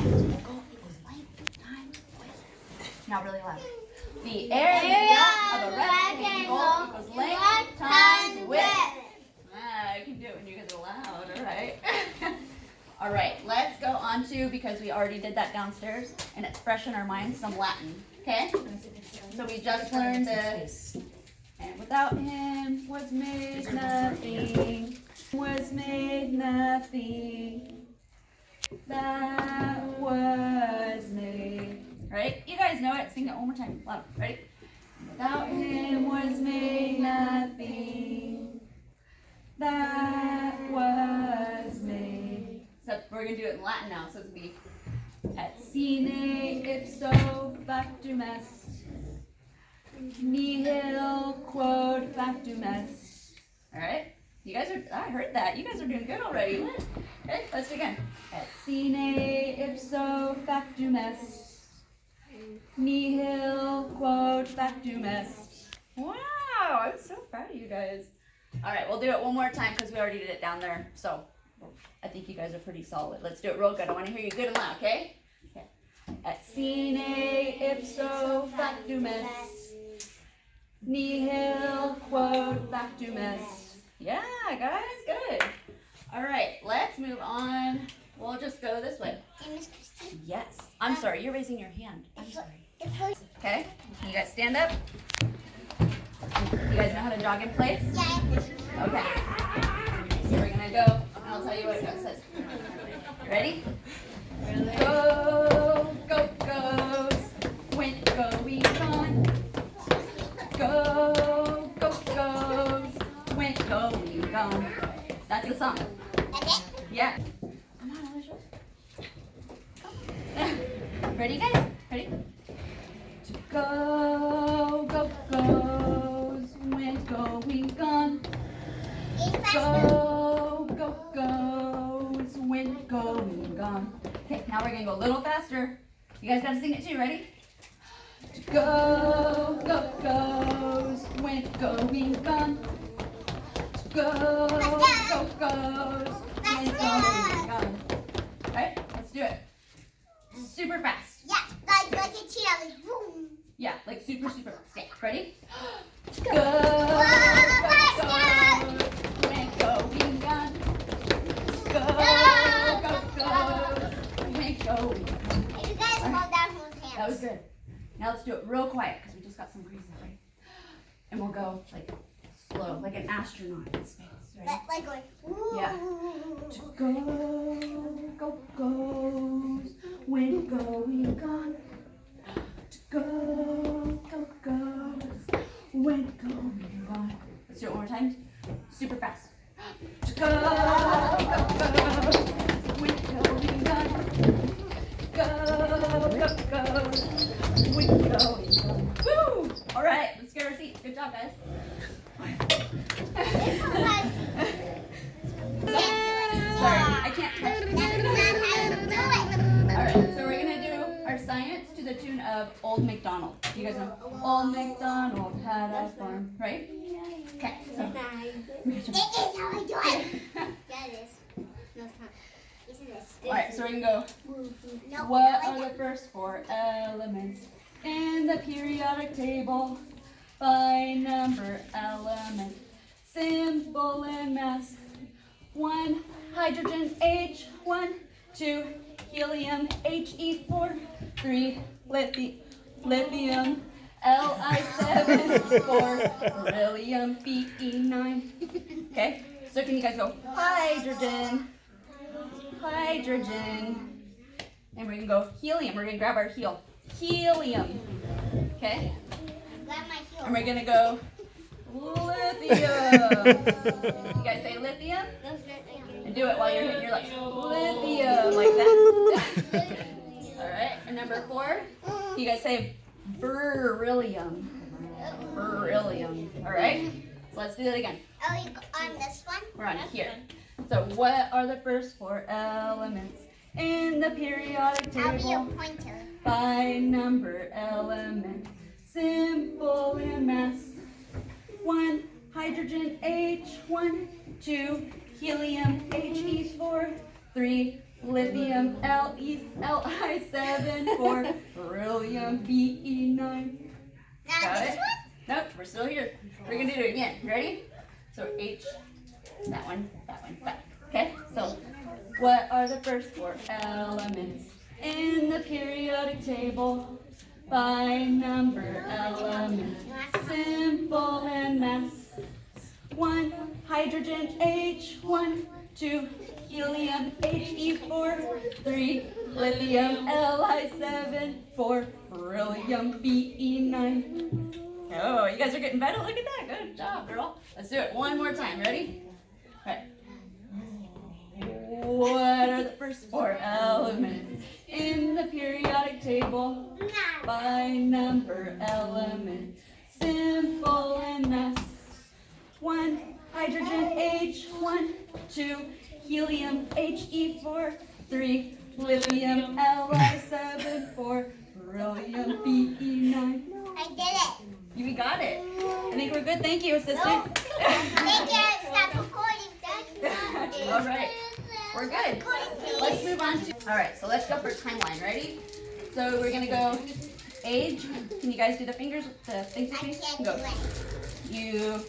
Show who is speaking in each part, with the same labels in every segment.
Speaker 1: equals length times width. Now really loud. The area of a rectangle equals length times width. I can do it when you guys are loud, all right? All right, let's go on to, because we already did that downstairs, and it's fresh in our minds, some Latin, okay? So we just learned this. And without him was made nothing, was made nothing, that was made. Right? You guys know it. Sing it one more time. Loud. Ready? Without him was made nothing, that was made. Except we're going to do it in Latin now, so it's going to be et sine ipso factum est, nihil quod factum est. Alright? You guys are, I heard that. You guys are doing good already. Okay, let's do it again. Et sine ipso factum est, nihil quod factum est. Wow, I'm so proud of you guys. Alright, we'll do it one more time because we already did it down there. So, I think you guys are pretty solid. Let's do it real good. I want to hear you good and loud, okay? Okay. Et sine ipso factum est, nihil quod factum est. Yeah, guys, good. All right, let's move on. We'll just go this way.
Speaker 2: Miss Christine?
Speaker 1: Yes. I'm sorry, you're raising your hand. I'm sorry. Okay, you guys stand up. You guys know how to jog in place?
Speaker 2: Yeah.
Speaker 1: Okay. So we're gonna go, and I'll tell you what it says. You ready? Go, go, goes. Went, go, we gone. Go, go, goes. Went, go, we gone. That's the song.
Speaker 2: Okay.
Speaker 1: Yeah. Come on, Alicia. Ready, guys? Ready? To go, go, goes. Went, go, we gone. Go, go, goes. Went, go, we gone. Okay, now we're gonna go a little faster. You guys gotta sing it too. Ready? To go, go, goes. Went, go, we gone. Go, go, goes. Went, go, we gone. Alright, let's do it. Super fast.
Speaker 2: Yeah, like a cheetah, like boom.
Speaker 1: Yeah, like super, super fast. Okay, ready?
Speaker 2: Go.
Speaker 1: Go, go, goes. Went, go, we gone. Go, go, goes. Went, go, we gone.
Speaker 2: If you guys hold down both hands.
Speaker 1: That was good. Now let's do it real quiet because we just got some breeze that way. And we'll go like slow, like an astronaut in space. Ready?
Speaker 2: Like going, woo.
Speaker 1: Yeah. To go, go, goes. When go, we gone. To go, go, goes. When go, we gone. Let's do it one more time. Super fast. To go, go, goes. When go, we gone. Go, go, goes. When go, we gone. Woo! All right, let's get our seats. Good job, guys. Sorry, I can't touch it. Alright, so we're going to do our science to the tune of Old MacDonald. You guys know? Old MacDonald had a farm, right? Okay, so.
Speaker 2: It is how I do it. Yeah, it is. No, it's not. Isn't it?
Speaker 1: Alright, so we're going to go.
Speaker 2: No,
Speaker 1: What are the first four elements in the periodic table? By number, element, symbol, and mass. 1, hydrogen, H, 1, 2, helium, He4, 3, lithium, Li7, 4, beryllium, Be9. Okay, so can you guys go hydrogen, hydrogen, and we're gonna go helium. We're gonna grab our heel, helium. Okay,
Speaker 2: Grab my heel.
Speaker 1: and we're gonna go lithium. You guys say lithium? And do it while you're hitting your legs. Lithium, like that. Alright, and number 4, you guys say beryllium. Beryllium. Alright? So let's do that again.
Speaker 2: Oh, you go on this one?
Speaker 1: We're on here. So what are the first 4 elements in the periodic
Speaker 2: I'll be your
Speaker 1: table?
Speaker 2: pointer.
Speaker 1: By number, element, symbol, and mass. 1, hydrogen, H, 1, 2, helium, He4, 3, lithium, Li 7 for beryllium, Be9.
Speaker 2: Now
Speaker 1: Got
Speaker 2: this
Speaker 1: it?
Speaker 2: one?
Speaker 1: Nope, we're still here. We're gonna do it again. Ready? So H, that one, that. Okay, so what are the first 4 elements in the periodic table? By number, element, simple and mass. 1, hydrogen, H1, 2, helium, He4, 3, lithium, Li7, 4, beryllium, Be9. Oh, you guys are getting better. Look at that. Good job, girl. Let's do it one more time. Ready? All right. What are the first 4 elements in the periodic table? By number, element, simple and mass. 1, hydrogen, H1, 2, helium, He4, 3, lithium, Li7, 4, beryllium, Be9.
Speaker 2: I did it.
Speaker 1: You got it. I think we're good. Thank you, assistant.
Speaker 2: No. Thank you. Stop recording.
Speaker 1: All right. We're good. Let's move on to. All right. So let's go for timeline. Ready? So we're gonna go age. Can you guys do the fingers? The things with
Speaker 2: I
Speaker 1: me?
Speaker 2: can't
Speaker 1: Go.
Speaker 2: do it.
Speaker 1: You.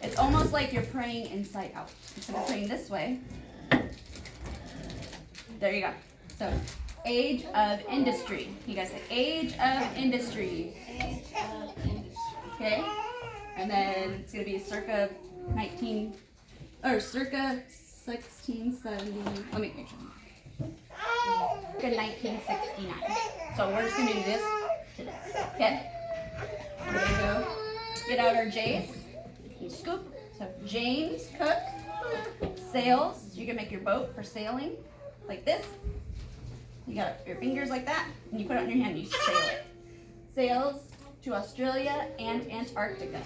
Speaker 1: It's almost like you're praying inside out. Instead of praying this way. There you go. So age of industry. You guys say age of industry. Okay. And then it's gonna be circa 1670. Let me make sure. Circa 1969. So we're just gonna do this to this. Okay. We're gonna go get out our J's and scoop. So James Cook sails. You can make your boat for sailing like this. You got your fingers like that, and you put it on your hand. And you sail it. Sails to Australia and Antarctica.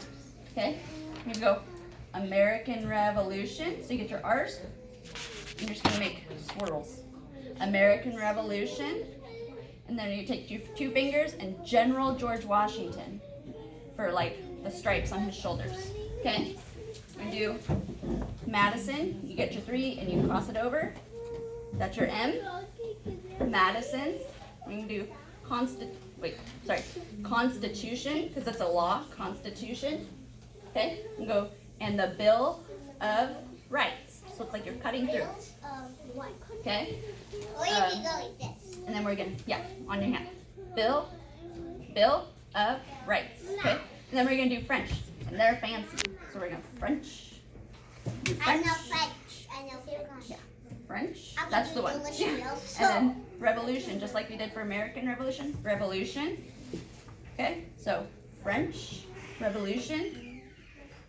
Speaker 1: Okay. We're gonna go American Revolution. So you get your R's. You're just gonna make swirls. American Revolution. And then you take two fingers and General George Washington for like the stripes on his shoulders. Okay? We're gonna do Madison. You get your 3 and you cross it over. That's your M. Madison's. We're gonna do Constitution, because that's a law. Constitution. Okay? And go and the Bill of Rights. So it's like you're cutting through. Okay?
Speaker 2: Or you can go like this.
Speaker 1: And then we're gonna, on your hand. Bill of Rights. Okay? And then we're gonna do French. And they're fancy. So we're gonna French. Do
Speaker 2: I
Speaker 1: French.
Speaker 2: know French. I know French.
Speaker 1: Yeah. French.
Speaker 2: I'm
Speaker 1: That's
Speaker 2: gonna
Speaker 1: the
Speaker 2: do
Speaker 1: one.
Speaker 2: English
Speaker 1: Yeah.
Speaker 2: also.
Speaker 1: And then Revolution, just like we did for American Revolution. Revolution. Okay? So French Revolution.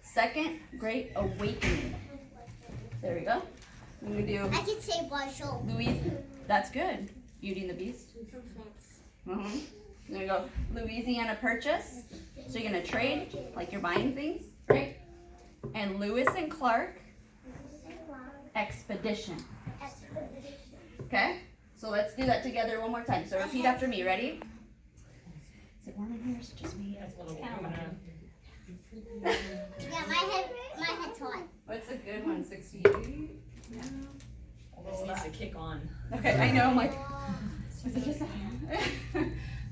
Speaker 1: Second Great Awakening. There we go. I'm gonna do
Speaker 2: I can say bonjour.
Speaker 1: Louis. That's good. Beauty and the Beast. Mm-hmm. There we go. Louisiana Purchase. So you're gonna trade, like you're buying things, right? And Lewis and Clark Expedition. Okay? So let's do that together one more time. So repeat after me. Ready? Is it warm in here? Or is it just me?
Speaker 2: Yeah, my head's hot.
Speaker 1: What's a good one? 68? Yeah.
Speaker 3: This needs to kick on.
Speaker 1: Okay, I know. I'm like, is it just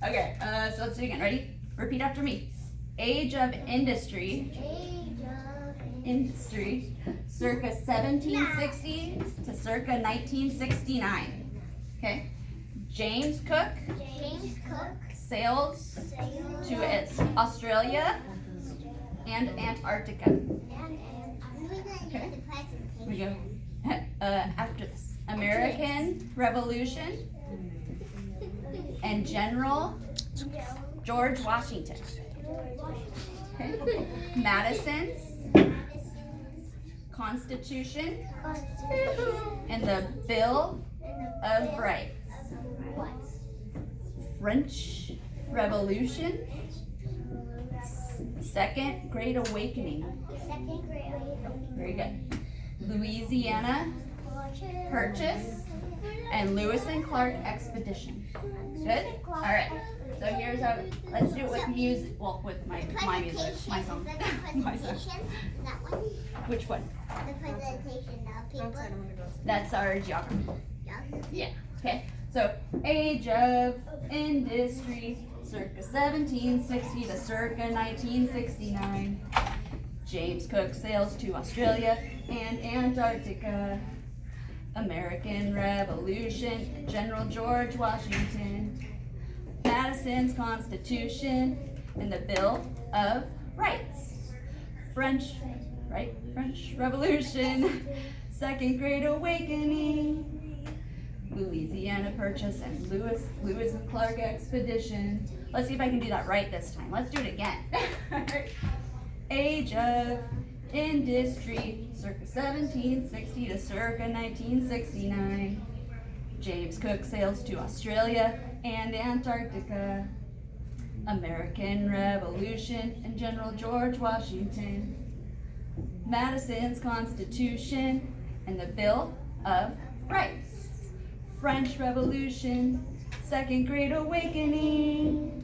Speaker 1: Okay, so let's do it again. Ready? Repeat after me. Age of industry. Circa 1760 to circa 1969. Okay. James Cook sails to Australia and Antarctica. Okay. We go after this. American Revolution and General George Washington. Okay. Madison's Constitution and the Bill of Rights. French Revolution. Second Great Awakening. Very good. Louisiana Purchase and Lewis and Clark Expedition. Good? All right. So here's how, let's do it with music, well, with my music, my song. My song.
Speaker 2: That one.
Speaker 1: Which one?
Speaker 2: The presentation of people.
Speaker 1: That's our geography. Yeah. Okay. So, age of industry, circa 1760 to circa 1969. James Cook sails to Australia and Antarctica. American Revolution, General George Washington. Madison's Constitution and the Bill of Rights. French Revolution, Second Great Awakening. Louisiana Purchase and Lewis and Clark Expedition. Let's see if I can do that right this time. Let's do it again. Age of industry, circa 1760 to circa 1969. James Cook sails to Australia and Antarctica. American Revolution and General George Washington. Madison's Constitution and the Bill of Rights. French Revolution, Second Great Awakening.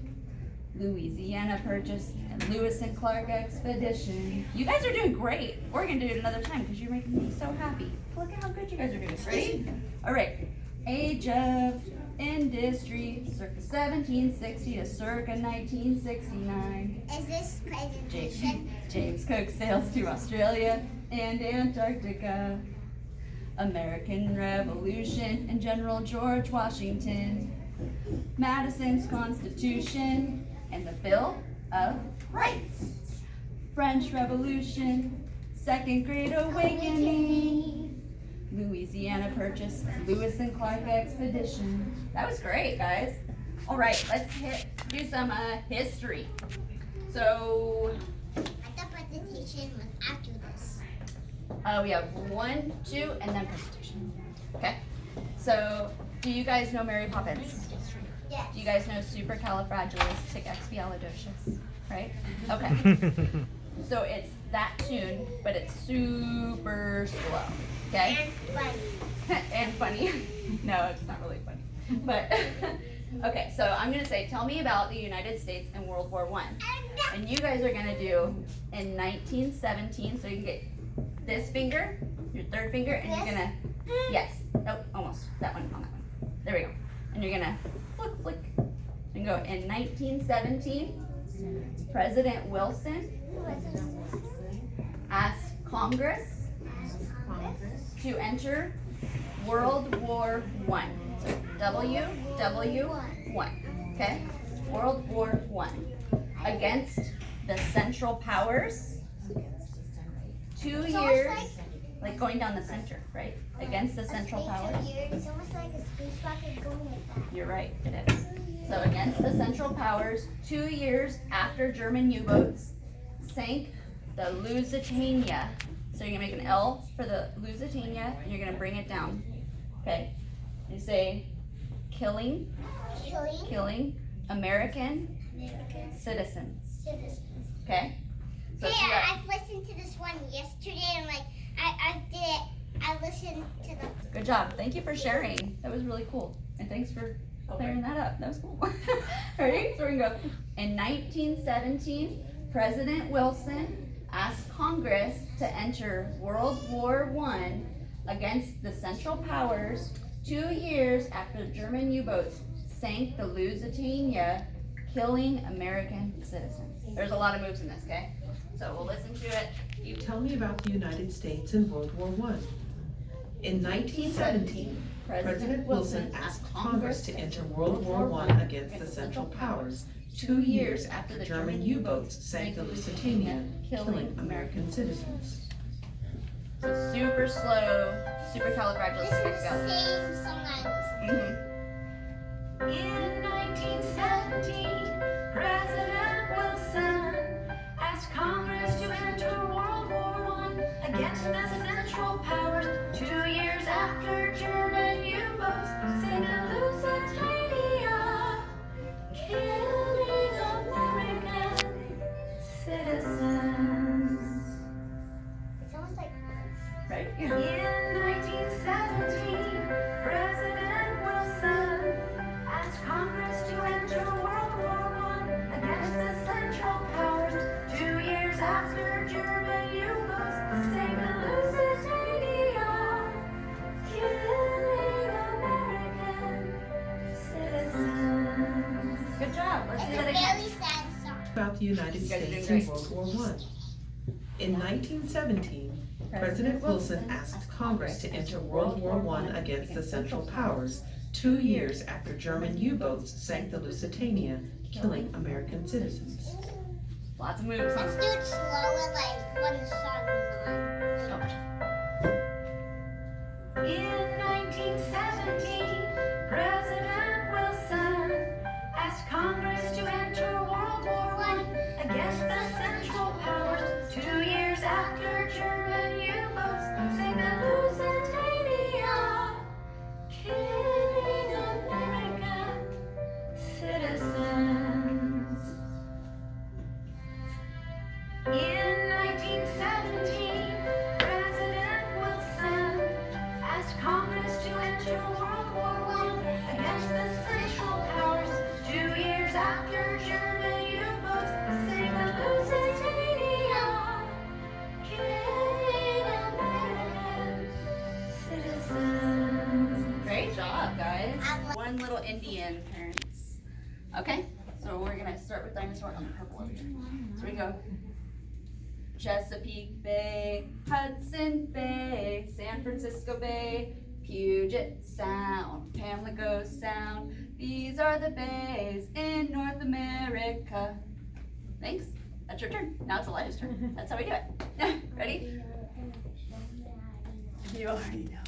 Speaker 1: Louisiana Purchase and Lewis and Clark Expedition. You guys are doing great. We're going to do it another time because you're making me so happy. Look at how good you guys are doing. Ready? All right. Age of industry, circa 1760 to circa 1969.
Speaker 2: Is this presentation?
Speaker 1: James Cook sails to Australia and Antarctica. American Revolution and General George Washington. Madison's Constitution and the Bill of Rights. French Revolution, Second Great Awakening. Louisiana Purchase, Lewis and Clark Expedition. That was great, guys. All right, let's do some history. So,
Speaker 2: I thought presentation was after this.
Speaker 1: we have 1, 2, and then presentation. Okay. So, do you guys know Mary Poppins?
Speaker 2: Yes.
Speaker 1: Do you guys know supercalifragilisticexpialidocious? Right? Okay. So it's that tune, but it's super slow. Okay?
Speaker 2: And funny.
Speaker 1: And funny. No, it's not really funny. But okay, so I'm gonna say, tell me about the United States in World War I. And you guys are gonna do in 1917, so you can get this finger, your third finger, and you're gonna, yes, nope, almost, that one, on that one. There we go. And you're gonna flick, and go in 1917, President Wilson asked Congress to enter World War I. So WW1, okay? World War I. Against the Central Powers. 2 years, like going down the center, right? Against the Central Powers.
Speaker 2: It's almost like a space rocket going like that.
Speaker 1: You're right, it is. So against the Central Powers, 2 years after German U-boats sank the Lusitania. So you're gonna make an L for the Lusitania, and you're gonna bring it down. Okay. You say killing American citizens. Okay. So
Speaker 2: Hey, I've listened to this one yesterday, and like I did it. I listened to the.
Speaker 1: Good job. Thank you for sharing. That was really cool. And thanks for clearing that up. That was cool. Ready? So we're gonna go. In 1917, President Wilson asked Congress to enter World War I against the Central Powers 2 years after the German U-boats sank the Lusitania, killing American citizens. There's a lot of moves in this, okay? So we'll listen to it.
Speaker 4: Tell me about the United States in World War I. In 1917, President Wilson asked Congress to enter World War I against the Central Powers 2 years after the German U-boats sank the Lusitania, killing American citizens.
Speaker 1: So super slow,
Speaker 2: This is the
Speaker 1: supercalifragilisticexpialidocious.
Speaker 2: same song I listened to.
Speaker 3: In 1917, President Wilson asked Congress to enter World War I against the Central Powers 2 years after German U-boats sank the Lusitania, killing American citizens.
Speaker 2: It's almost like
Speaker 1: Right?
Speaker 3: In 1917, President Wilson
Speaker 1: song. Let's do
Speaker 2: It's
Speaker 1: that
Speaker 2: a
Speaker 1: again.
Speaker 2: really sad song.
Speaker 4: About the United
Speaker 1: You guys are
Speaker 4: States
Speaker 1: doing
Speaker 4: in World War I. In 1917, President Wilson asked Congress to enter World War I against the Central Powers 2 years after German U-boats sank the Lusitania, killing American citizens.
Speaker 1: Lots of moves.
Speaker 2: Let's do it slower, like when the song is on.
Speaker 3: In 1917, President Wilson asked Congress to enter World War I against the Central Powers. 2 years after German U-boats sank the Lusitania, killing American citizens. In 1917, President Wilson asked Congress to enter World War I against the Central Powers. 2 years after German U-boats sank the Lusitania, killing American citizens.
Speaker 1: Great job, guys. One little Indian, parents. Okay, so we're gonna start with dinosaur on the purple over here. So we go Chesapeake Bay, Hudson Bay, San Francisco Bay, Puget Sound, Pamlico Sound. These are the bays in North America. Thanks. That's your turn. Now it's Elijah's turn. That's how we do it. Ready? You already know.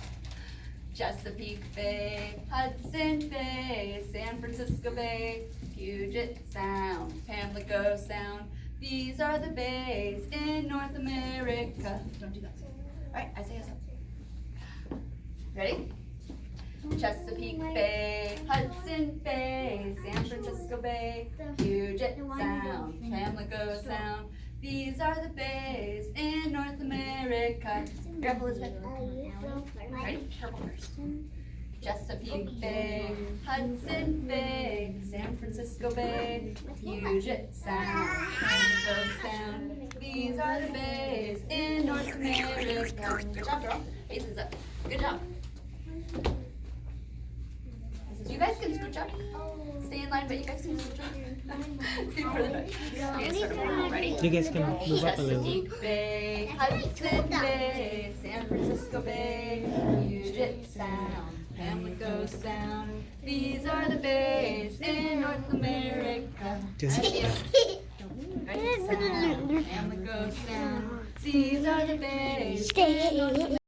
Speaker 1: Chesapeake Bay, Hudson Bay, San Francisco Bay, Puget Sound, Pamlico Sound. These are the bays in North America. Don't do that. All right, Isaiah. Ready? Chesapeake Bay, Hudson Bay, San Francisco Bay, Puget Sound, Pamlico Sound. These are the bays in North America. Grab Elizabeth. Ready? Purple first. Chesapeake Bay, Hudson Bay, San Francisco Bay, Puget Sound, Pamlico Sound. These are the bays in North America. Good job, girl. Faces up. Good job. You guys can scooch up. Stay in line, but you guys can scooch up. Stay further back. Okay, start over. Ready?
Speaker 5: You guys can move up a little.
Speaker 1: Chesapeake Bay, Hudson Bay, San Francisco Bay, Puget Sound, Pamlico Sound. These are the bays in North America. Ready? Sound, Pamlico Sound. These are the bays in North America.